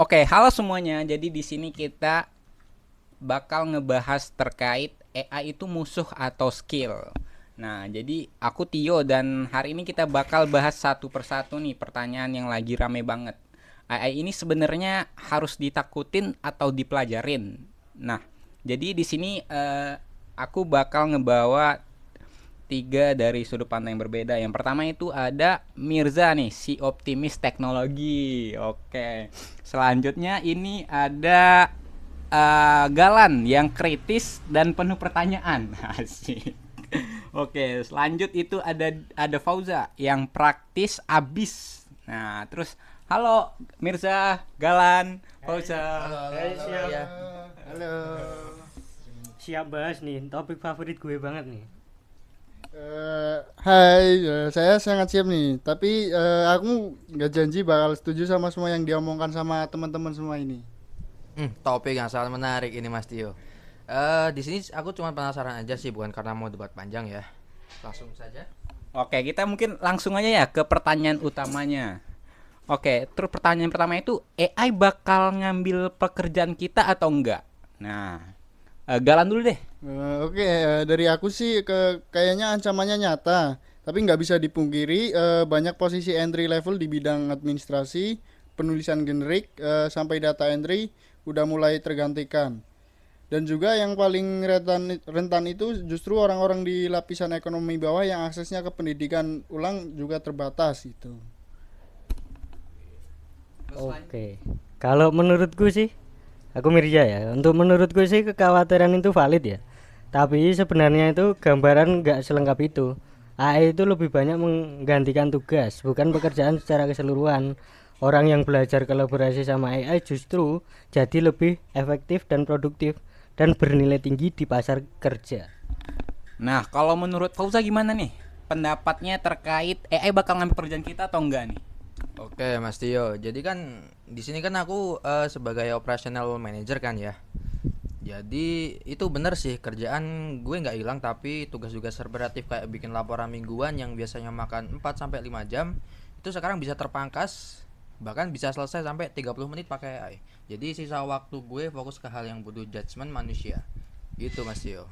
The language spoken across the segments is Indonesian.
Oke, halo semuanya. Jadi di sini kita bakal ngebahas terkait AI itu musuh atau skill. Nah, jadi aku Tio dan hari ini kita bakal bahas satu persatu nih pertanyaan yang lagi rame banget. AI ini sebenarnya harus ditakutin atau dipelajarin. Nah, jadi di sini aku bakal ngebawa tiga dari sudut pandang yang berbeda. Yang pertama itu ada Mirza nih, si optimis teknologi. Oke. Selanjutnya ini ada Galan yang kritis dan penuh pertanyaan. Asik. Oke, selanjut itu ada Fauza yang praktis abis. Nah, terus halo Mirza, Galan, Fauza. Halo, halo, Hai, halo, siap. ya. Halo. Siap bahas nih, topik favorit gue banget nih. Hai, saya sangat siap nih. Tapi aku nggak janji bakal setuju sama semua yang diomongkan sama teman-teman semua ini. Topik yang sangat menarik ini Mas Tio. Di sini aku cuma penasaran aja sih, bukan karena mau debat panjang ya. Langsung saja. Oke, kita mungkin langsung aja ya ke pertanyaan utamanya. Oke, terus pertanyaan pertama itu AI bakal ngambil pekerjaan kita atau enggak? Nah, Galan dulu deh. Oke, dari aku sih kayaknya ancamannya nyata. Tapi nggak bisa dipungkiri banyak posisi entry level di bidang administrasi, penulisan generik, sampai data entry udah mulai tergantikan. Dan juga yang paling rentan itu justru orang-orang di lapisan ekonomi bawah yang aksesnya ke pendidikan ulang juga terbatas gitu. Oke. Kalau menurutku sih, aku Mirja ya. Untuk menurutku sih kekhawatiran itu valid ya. Tapi sebenarnya itu gambaran nggak selengkap itu. AI itu lebih banyak menggantikan tugas, bukan pekerjaan secara keseluruhan. Orang yang belajar kolaborasi sama AI justru jadi lebih efektif dan produktif dan bernilai tinggi di pasar kerja. Nah, kalau menurut Fauza gimana nih? Pendapatnya terkait AI bakal ngambil pekerjaan kita atau enggak nih? Oke, Mas Tio. Jadi kan di sini kan aku sebagai operational manager kan ya. Jadi itu bener sih, kerjaan gue nggak hilang, tapi tugas-tugas repetitif kayak bikin laporan mingguan yang biasanya makan 4 sampai 5 jam itu sekarang bisa terpangkas, bahkan bisa selesai sampai 30 menit pakai AI. Jadi sisa waktu gue fokus ke hal yang butuh judgement manusia. Gitu Mas Tio.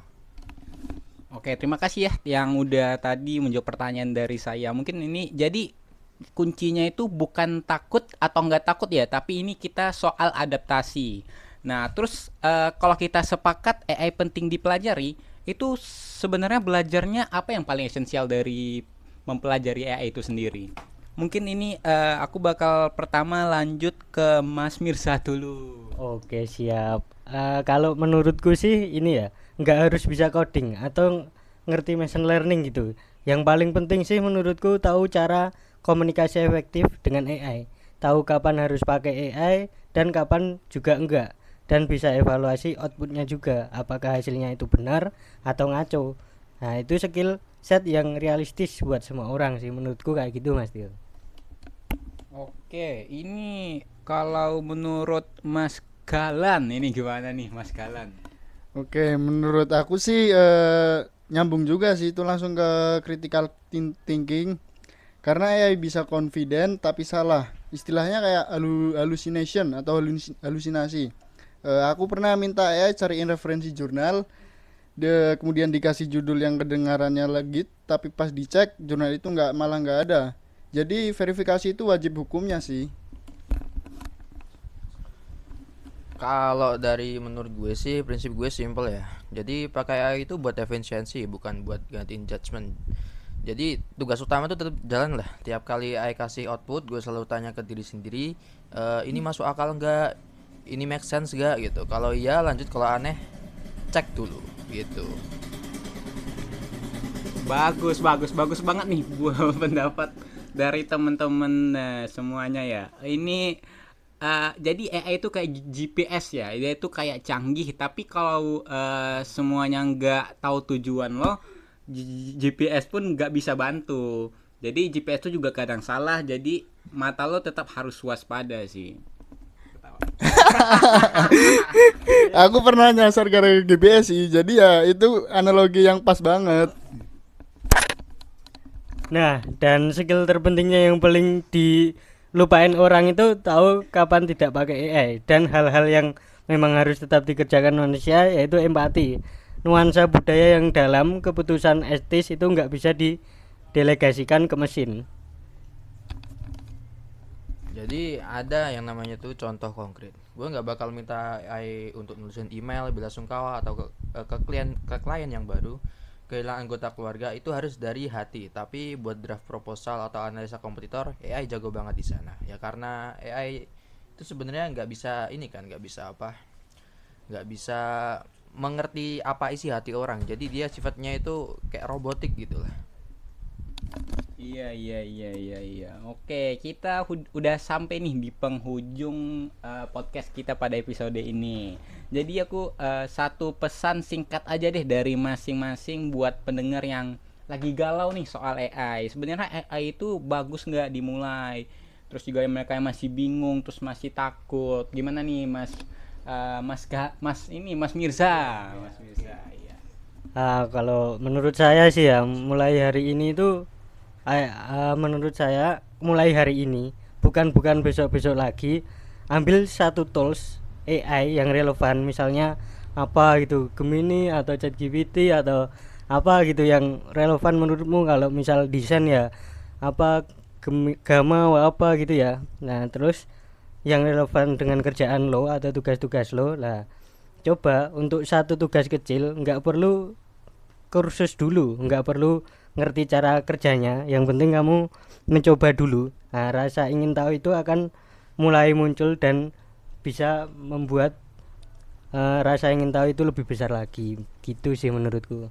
Oke, terima kasih ya yang udah tadi menjawab pertanyaan dari saya. Mungkin ini jadi kuncinya itu bukan takut atau nggak takut ya, tapi ini kita soal adaptasi. Nah, terus kalau kita sepakat AI penting dipelajari, itu sebenarnya belajarnya apa yang paling esensial dari mempelajari AI itu sendiri? Mungkin ini aku bakal pertama lanjut ke Mas Mirza dulu. Oke, siap. Kalau menurutku sih ini ya, nggak harus bisa coding atau ngerti machine learning gitu. Yang paling penting sih menurutku tahu cara komunikasi efektif dengan AI. Tahu kapan harus pakai AI dan kapan juga enggak. Dan bisa evaluasi outputnya juga, apakah hasilnya itu benar atau ngaco. Nah, itu skill set yang realistis buat semua orang sih menurutku kayak gitu Mas Tio. Oke, ini kalau menurut Mas Galan ini gimana nih Mas Galan? Oke, menurut aku sih nyambung juga sih itu langsung ke critical thinking karena AI bisa confident tapi salah. Istilahnya kayak hallucination atau halusinasi. Aku pernah minta AI cariin referensi jurnal, kemudian dikasih judul yang kedengarannya legit, tapi pas dicek jurnal itu malah nggak ada. Jadi verifikasi itu wajib hukumnya sih. Kalau dari menurut gue sih prinsip gue simple ya. Jadi pakai AI itu buat efisiensi, bukan buat gantiin judgement. Jadi tugas utama tuh tetap jalan lah. Tiap kali AI kasih output, gue selalu tanya ke diri sendiri, ini masuk akal nggak? Ini make sense nggak gitu? Kalau iya lanjut, kalau aneh cek dulu gitu. Bagus, bagus, bagus banget nih buat pendapat dari teman-teman semuanya ya. Ini jadi AI itu kayak GPS ya, dia itu kayak canggih. Tapi kalau semuanya nggak tahu tujuan lo, GPS pun nggak bisa bantu. Jadi GPS itu juga kadang salah. Jadi mata lo tetap harus waspada sih. Aku pernah nyasar gara-gara GPS sih. Jadi ya itu analogi yang pas banget. Nah, dan skill terpentingnya yang paling lupain orang itu tahu kapan tidak pakai AI, dan hal-hal yang memang harus tetap dikerjakan manusia yaitu empati, nuansa budaya yang dalam, keputusan etis itu nggak bisa didelegasikan ke mesin. Jadi ada yang namanya tuh contoh konkret. Gue nggak bakal minta AI untuk nulisin email bela sungkawa atau ke klien yang baru kehilangan anggota keluarga, itu harus dari hati. Tapi buat draft proposal atau analisa kompetitor, AI jago banget di sana. Ya karena AI itu sebenarnya nggak bisa ini kan, nggak bisa mengerti apa isi hati orang. Jadi dia sifatnya itu kayak robotik gitu lah. Iya. Oke, kita udah sampai nih di penghujung podcast kita pada episode ini. Jadi aku satu pesan singkat aja deh dari masing-masing buat pendengar yang lagi galau nih soal AI. Sebenarnya AI itu bagus nggak dimulai? Terus juga mereka yang masih bingung, terus masih takut. Gimana nih Mas Mas Mirza? Mas Mirza, iya. Kalau menurut saya sih ya, mulai hari ini itu menurut saya mulai hari ini, bukan besok-besok lagi, ambil satu tools AI yang relevan, misalnya apa gitu, Gemini atau ChatGPT atau apa gitu yang relevan menurutmu. Kalau misal desain ya apa Gamma apa gitu ya. Nah terus yang relevan dengan kerjaan lo atau tugas-tugas lo lah, coba untuk satu tugas kecil, nggak perlu kursus dulu, nggak perlu ngerti cara kerjanya, yang penting kamu mencoba dulu. Nah rasa ingin tahu itu akan mulai muncul dan bisa membuat rasa ingin tahu itu lebih besar lagi, gitu sih menurutku.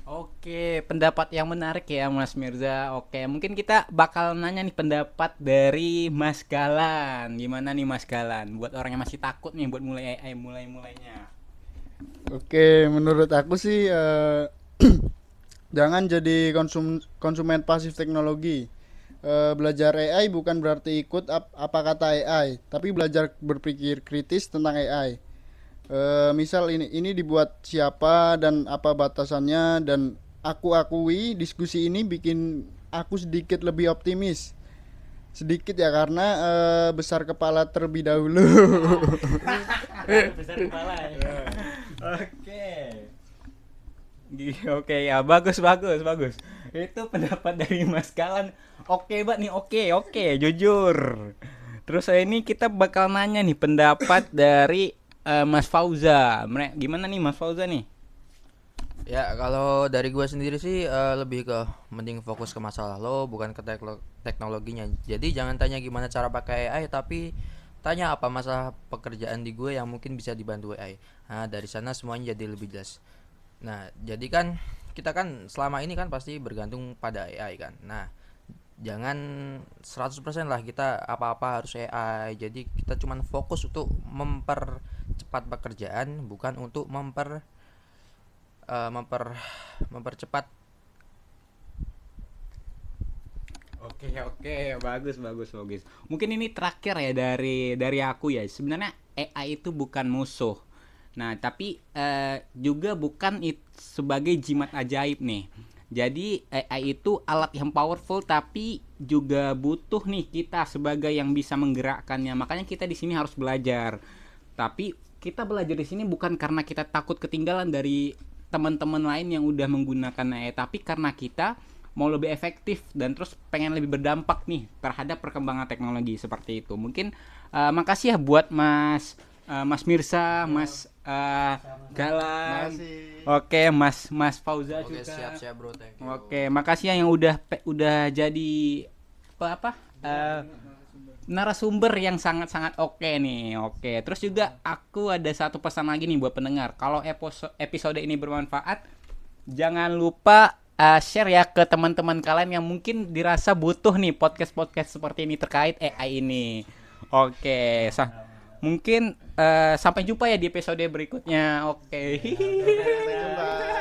Oke, pendapat yang menarik ya Mas Mirza. Oke, mungkin kita bakal nanya nih pendapat dari Mas Galan. Gimana nih Mas Galan? Buat orang yang masih takut nih buat mulai AI mulainya. Oke, menurut aku sih jangan jadi konsumen pasif teknologi. Belajar AI bukan berarti ikut apa kata AI, tapi belajar berpikir kritis tentang AI. Misal ini dibuat siapa dan apa batasannya, dan aku akui diskusi ini bikin aku sedikit lebih optimis. Sedikit ya, karena besar kepala terlebih dahulu. Besar kepala ya. Oke. Oke ya, bagus. Itu pendapat dari Mas Galan. Oke banget nih, oke, jujur. Terus ini kita bakal nanya nih pendapat dari Mas Fauza. Gimana nih Mas Fauza nih? Ya kalau dari gue sendiri sih lebih ke mending fokus ke masalah lo, bukan ke teknologinya. Jadi jangan tanya gimana cara pakai AI, tapi tanya apa masalah pekerjaan di gue yang mungkin bisa dibantu AI. Nah dari sana semuanya jadi lebih jelas. Nah jadi kan kita kan selama ini kan pasti bergantung pada AI kan. Nah jangan 100% lah kita apa-apa harus AI. Jadi kita cuman fokus untuk mempercepat pekerjaan, bukan untuk mempercepat. Oke, bagus. Mungkin ini terakhir ya dari aku ya. Sebenarnya AI itu bukan musuh. Nah, tapi juga bukan sebagai jimat ajaib nih. Jadi AI itu alat yang powerful, tapi juga butuh nih kita sebagai yang bisa menggerakkannya. Makanya kita di sini harus belajar. Tapi kita belajar di sini bukan karena kita takut ketinggalan dari teman-teman lain yang udah menggunakan AI, tapi karena kita mau lebih efektif dan terus pengen lebih berdampak nih terhadap perkembangan teknologi seperti itu. Mungkin makasih ya buat Mas Mirza, Mas Galan. Oke, Mas Fauza Oke, juga. siap bro, thank you. Oke, makasih ya yang udah jadi narasumber yang sangat-sangat oke nih. Oke, terus juga aku ada satu pesan lagi nih buat pendengar. Kalau episode ini bermanfaat, jangan lupa share ya ke teman-teman kalian yang mungkin dirasa butuh nih podcast seperti ini terkait AI ini. Oke, mungkin sampai jumpa ya di episode berikutnya. Oke. Sampai jumpa.